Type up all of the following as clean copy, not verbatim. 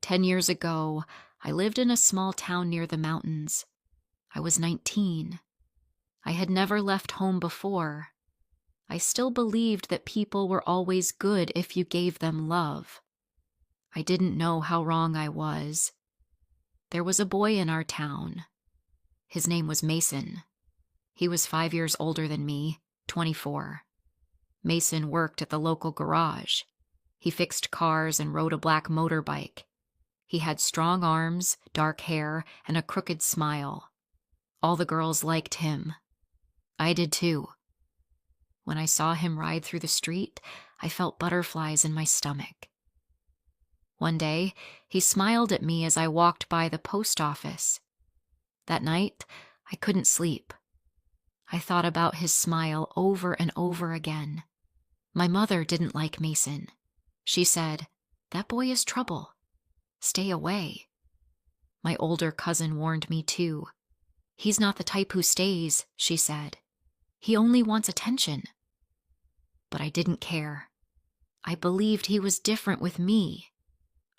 10 years ago, I lived in a small town near the mountains. I was 19. I had never left home before. I still believed that people were always good if you gave them love. I didn't know how wrong I was. There was a boy in our town. His name was Mason. He was 5 years older than me, 24. Mason worked at the local garage. He fixed cars and rode a black motorbike. He had strong arms, dark hair, and a crooked smile. All the girls liked him. I did too. When I saw him ride through the street, I felt butterflies in my stomach. One day, he smiled at me as I walked by the post office. That night, I couldn't sleep. I thought about his smile over and over again. My mother didn't like Mason. She said, "That boy is trouble. Stay away." My older cousin warned me too. "He's not the type who stays," she said. "He only wants attention." But I didn't care. I believed he was different with me.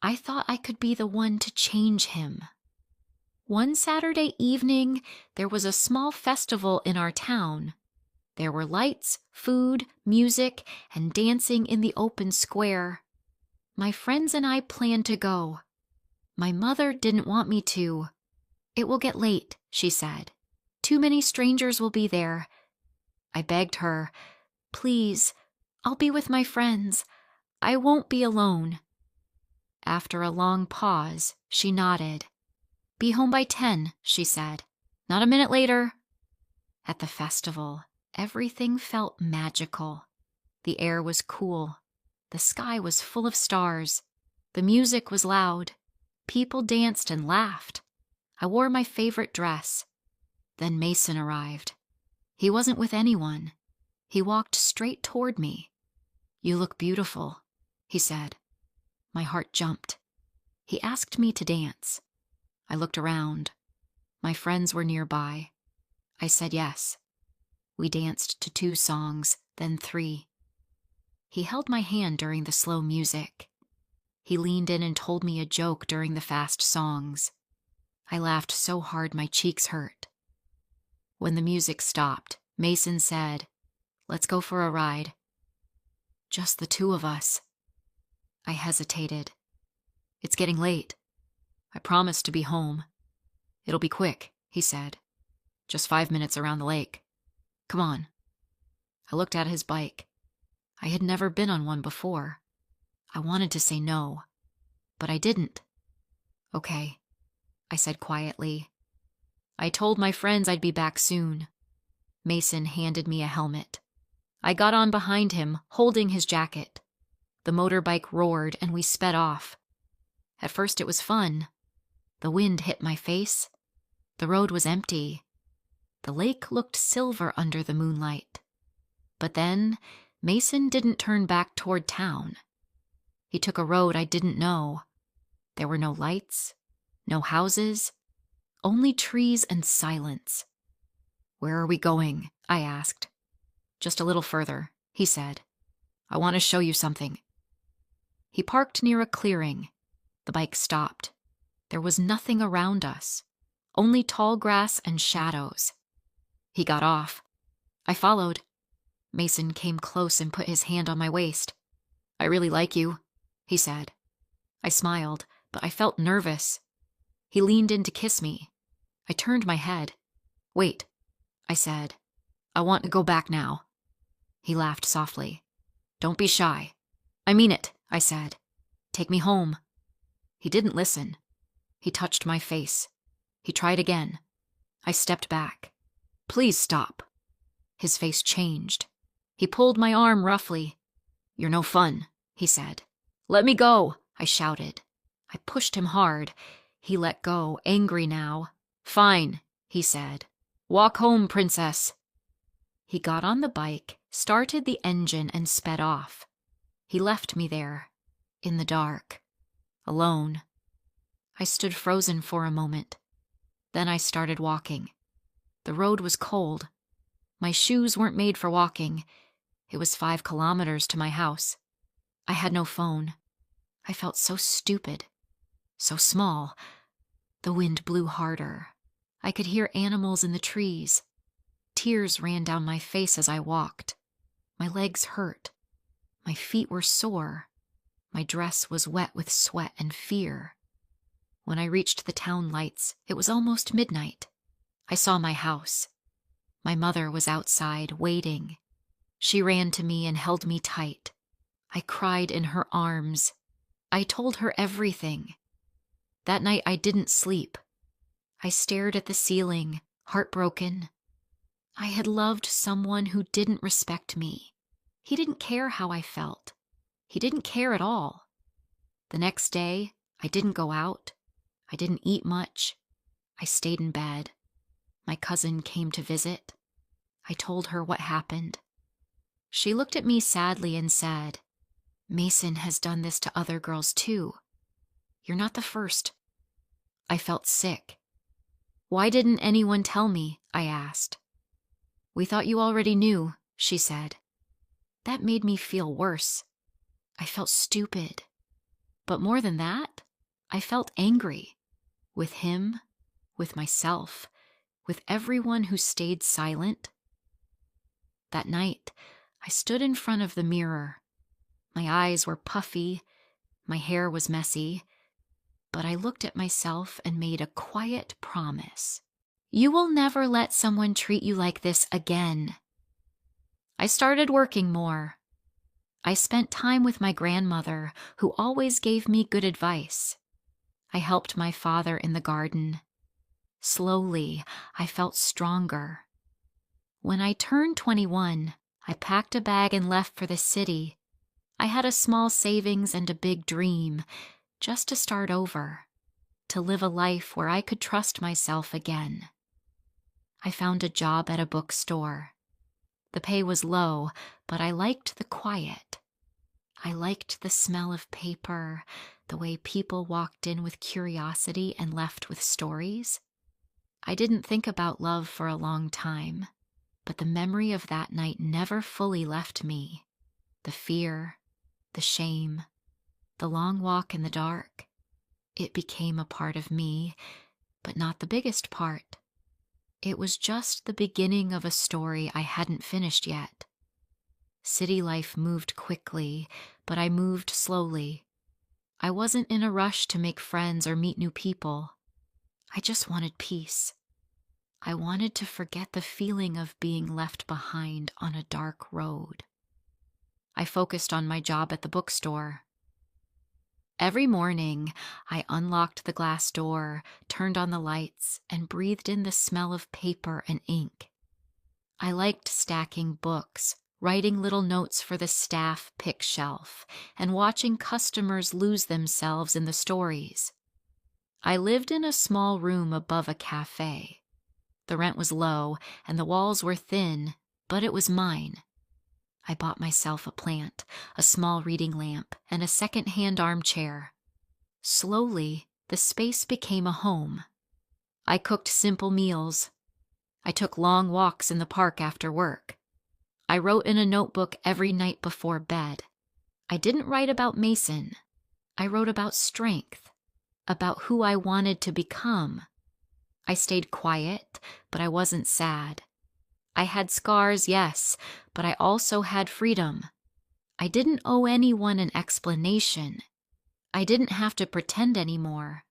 I thought I could be the one to change him. One Saturday evening, there was a small festival in our town. There were lights, food, music, and dancing in the open square. My friends and I planned to go. My mother didn't want me to. "It will get late," she said. "Too many strangers will be there." I begged her, "Please, I'll be with my friends. I won't be alone." After a long pause, she nodded. "Be home by 10, she said. "Not a minute later." At the festival, everything felt magical. The air was cool. The sky was full of stars. The music was loud. People danced and laughed. I wore my favorite dress. Then Mason arrived. He wasn't with anyone. He walked straight toward me. "You look beautiful," he said. My heart jumped. He asked me to dance. I looked around. My friends were nearby. I said yes. We danced to 2 songs, then 3. He held my hand during the slow music. He leaned in and told me a joke during the fast songs. I laughed so hard my cheeks hurt. When the music stopped, Mason said, "Let's go for a ride." "Just the 2 of us." I hesitated. "It's getting late. I promised to be home." "It'll be quick," he said. "Just 5 minutes around the lake. Come on." I looked at his bike. I had never been on one before. I wanted to say no, but I didn't. "Okay," I said quietly. I told my friends I'd be back soon. Mason handed me a helmet. I got on behind him, holding his jacket. The motorbike roared and we sped off. At first it was fun. The wind hit my face. The road was empty. The lake looked silver under the moonlight. But then Mason didn't turn back toward town. He took a road I didn't know. There were no lights, no houses, only trees and silence. "Where are we going?" I asked. "Just a little further," he said. "I want to show you something." He parked near a clearing. The bike stopped. There was nothing around us, only tall grass and shadows. He got off. I followed. Mason came close and put his hand on my waist. "I really like you," he said. I smiled, but I felt nervous. He leaned in to kiss me. I turned my head. "Wait," I said. "I want to go back now." He laughed softly. "Don't be shy." "I mean it," I said. "Take me home." He didn't listen. He touched my face. He tried again. I stepped back. "Please stop." His face changed. He pulled my arm roughly. "You're no fun," he said. "Let me go," I shouted. I pushed him hard. He let go, angry now. "Fine," he said. "Walk home, princess." He got on the bike, started the engine, and sped off. He left me there, in the dark, alone. I stood frozen for a moment. Then I started walking. The road was cold. My shoes weren't made for walking. It was 5 kilometers to my house. I had no phone. I felt so stupid. So small. The wind blew harder. I could hear animals in the trees. Tears ran down my face as I walked. My legs hurt. My feet were sore. My dress was wet with sweat and fear. When I reached the town lights, it was almost midnight. I saw my house. My mother was outside, waiting. She ran to me and held me tight. I cried in her arms. I told her everything. That night I didn't sleep. I stared at the ceiling, heartbroken. I had loved someone who didn't respect me. He didn't care how I felt. He didn't care at all. The next day, I didn't go out. I didn't eat much. I stayed in bed. My cousin came to visit. I told her what happened. She looked at me sadly and said, "Mason has done this to other girls too. You're not the first." I felt sick. "Why didn't anyone tell me?" I asked. "We thought you already knew," she said. That made me feel worse. I felt stupid. But more than that, I felt angry. With him, with myself, with everyone who stayed silent. That night, I stood in front of the mirror. My eyes were puffy, my hair was messy, but I looked at myself and made a quiet promise. You will never let someone treat you like this again. I started working more. I spent time with my grandmother, who always gave me good advice. I helped my father in the garden. Slowly, I felt stronger. When I turned 21, I packed a bag and left for the city. I had a small savings and a big dream, just to start over, to live a life where I could trust myself again. I found a job at a bookstore. The pay was low, but I liked the quiet. I liked the smell of paper, the way people walked in with curiosity and left with stories. I didn't think about love for a long time, but the memory of that night never fully left me. The fear, the shame, the long walk in the dark. It became a part of me, but not the biggest part. It was just the beginning of a story I hadn't finished yet. City life moved quickly, but I moved slowly. I wasn't in a rush to make friends or meet new people. I just wanted peace. I wanted to forget the feeling of being left behind on a dark road. I focused on my job at the bookstore. Every morning, I unlocked the glass door, turned on the lights, and breathed in the smell of paper and ink. I liked stacking books, writing little notes for the staff pick shelf, and watching customers lose themselves in the stories. I lived in a small room above a cafe. The rent was low, and the walls were thin, but it was mine. I bought myself a plant, a small reading lamp, and a second-hand armchair. Slowly, the space became a home. I cooked simple meals. I took long walks in the park after work. I wrote in a notebook every night before bed. I didn't write about Mason. I wrote about strength, about who I wanted to become. I stayed quiet, but I wasn't sad. I had scars, yes, but I also had freedom. I didn't owe anyone an explanation. I didn't have to pretend anymore.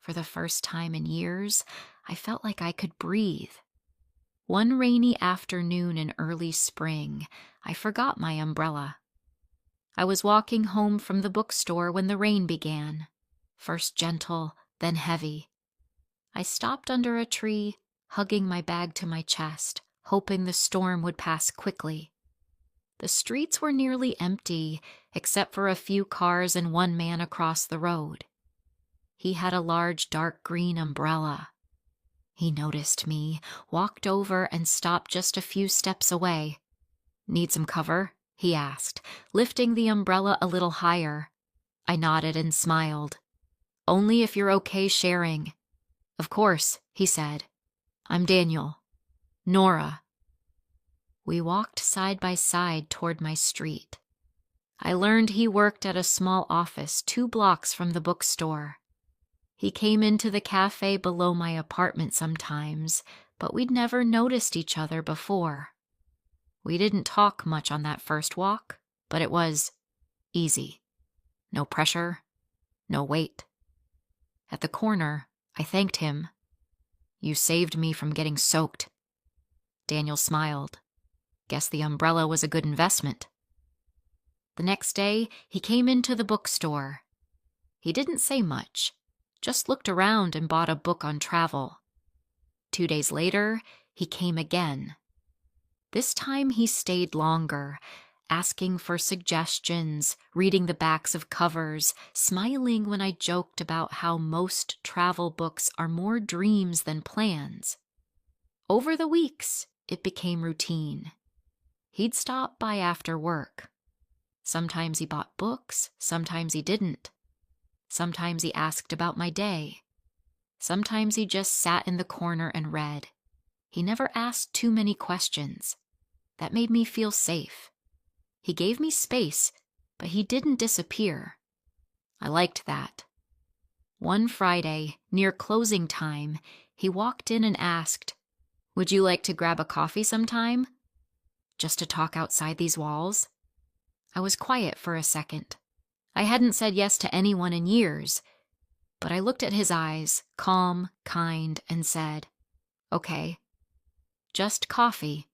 For the first time in years, I felt like I could breathe. One rainy afternoon in early spring, I forgot my umbrella. I was walking home from the bookstore when the rain began, first gentle, then heavy. I stopped under a tree, hugging my bag to my chest, hoping the storm would pass quickly. The streets were nearly empty, except for a few cars and one man across the road. He had a large dark green umbrella. He noticed me, walked over, and stopped just a few steps away. "Need some cover?" he asked, lifting the umbrella a little higher. I nodded and smiled. "Only if you're okay sharing." "Of course," he said. "I'm Daniel. Nora." We walked side by side toward my street. I learned he worked at a small office 2 blocks from the bookstore. He came into the cafe below my apartment sometimes, but we'd never noticed each other before. We didn't talk much on that first walk, but it was easy. No pressure, no weight. At the corner, I thanked him. "You saved me from getting soaked." Daniel smiled. Guess the umbrella was a good investment. The next day, he came into the bookstore. He didn't say much, just looked around and bought a book on travel. 2 days later, he came again. This time he stayed longer, asking for suggestions, reading the backs of covers, smiling when I joked about how most travel books are more dreams than plans. Over the weeks, it became routine. He'd stop by after work. Sometimes he bought books, sometimes he didn't. Sometimes he asked about my day. Sometimes he just sat in the corner and read. He never asked too many questions. That made me feel safe. He gave me space, but he didn't disappear. I liked that. One Friday, near closing time, he walked in and asked, "Would you like to grab a coffee sometime? Just to talk outside these walls?" I was quiet for a second. I hadn't said yes to anyone in years, but I looked at his eyes, calm, kind, and said, "Okay, just coffee."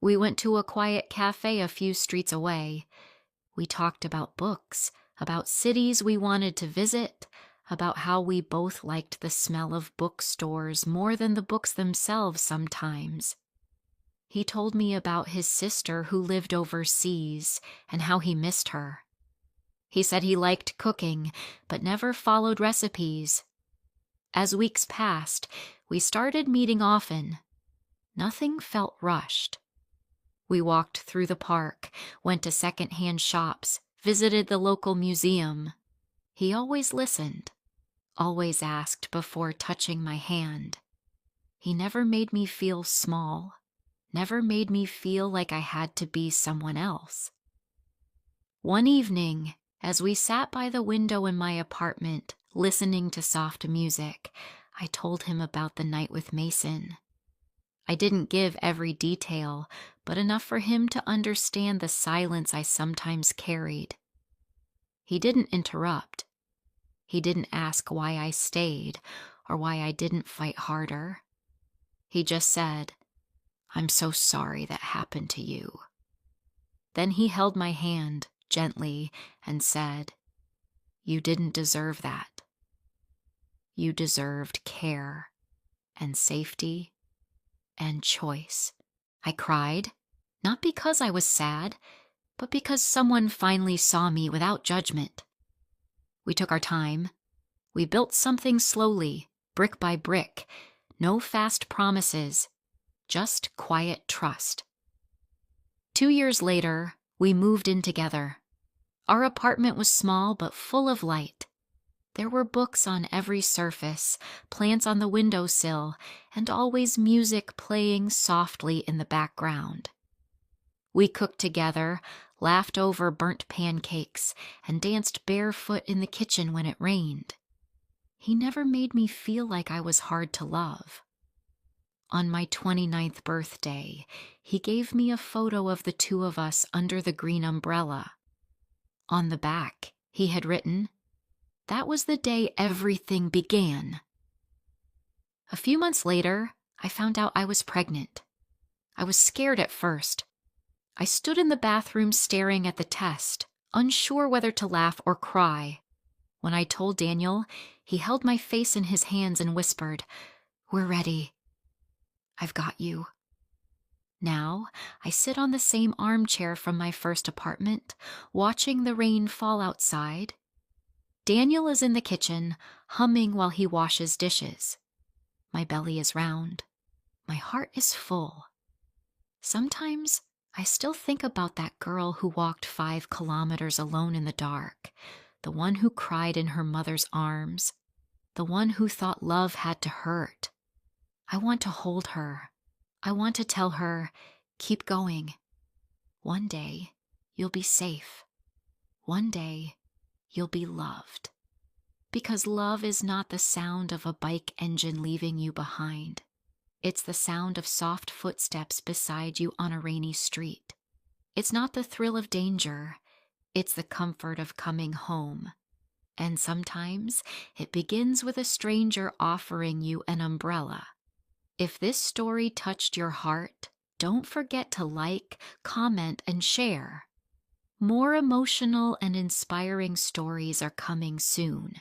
We went to a quiet cafe a few streets away. We talked about books, about cities we wanted to visit, about how we both liked the smell of bookstores more than the books themselves sometimes. He told me about his sister who lived overseas and how he missed her. He said he liked cooking, but never followed recipes. As weeks passed, we started meeting often. Nothing felt rushed. We walked through the park, went to secondhand shops, visited the local museum. He always listened, always asked before touching my hand. He never made me feel small, never made me feel like I had to be someone else. One evening, as we sat by the window in my apartment, listening to soft music, I told him about the night with Mason. I didn't give every detail, but enough for him to understand the silence I sometimes carried. He didn't interrupt. He didn't ask why I stayed or why I didn't fight harder. He just said, "I'm so sorry that happened to you." Then he held my hand gently and said, "You didn't deserve that. You deserved care and safety and choice." I cried, not because I was sad, but because someone finally saw me without judgment. We took our time. We built something slowly, brick by brick. No fast promises, just quiet trust. 2 years later, we moved in together. Our apartment was small but full of light. There were books on every surface, plants on the windowsill, and always music playing softly in the background. We cooked together, laughed over burnt pancakes, and danced barefoot in the kitchen when it rained. He never made me feel like I was hard to love. On my 29th birthday, he gave me a photo of the two of us under the green umbrella. On the back, he had written, "That was the day everything began." A few months later, I found out I was pregnant. I was scared at first. I stood in the bathroom staring at the test, unsure whether to laugh or cry. When I told Daniel, he held my face in his hands and whispered, "We're ready. I've got you." Now, I sit on the same armchair from my first apartment, watching the rain fall outside. Daniel is in the kitchen, humming while he washes dishes. My belly is round. My heart is full. Sometimes I still think about that girl who walked 5 kilometers alone in the dark, the one who cried in her mother's arms, the one who thought love had to hurt. I want to hold her. I want to tell her, "Keep going. One day, you'll be safe. One day, you'll be loved." Because love is not the sound of a bike engine leaving you behind. It's the sound of soft footsteps beside you on a rainy street. It's not the thrill of danger. It's the comfort of coming home. And sometimes it begins with a stranger offering you an umbrella. If this story touched your heart, don't forget to like, comment, and share. More emotional and inspiring stories are coming soon.